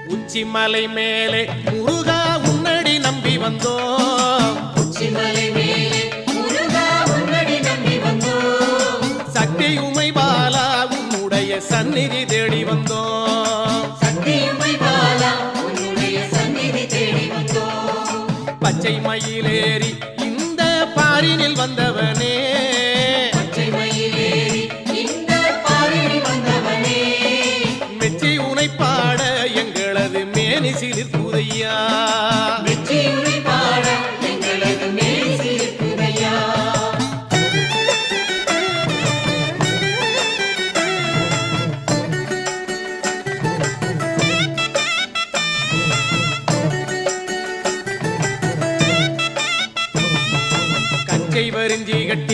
உச்சிமலை மேலே முருகா உன்னடி நம்பி வந்தோம். உச்சிமலை மேலே முருகா உன்னடி நம்பி வந்தோம். சக்தி உமை பாலா உன்னுடைய சந்நிதி தேடி வந்தோம். சக்தி உமை பாலா உன்னுடைய சந்நிதி தேடி வந்தோம். பச்சை மயிலேறி இந்த பாரினில் வந்தவனே, பச்சை மயிலேறி இந்த பாரினில் வந்தவனே, மெச்சி உனை பாட எங்களது மேனி சிலிர்க்குதையா. மெச்சி உனை பாட எங்களது மேனி சிலிர்க்குதையா. கஞ்சை வரிஞ்சி கட்டி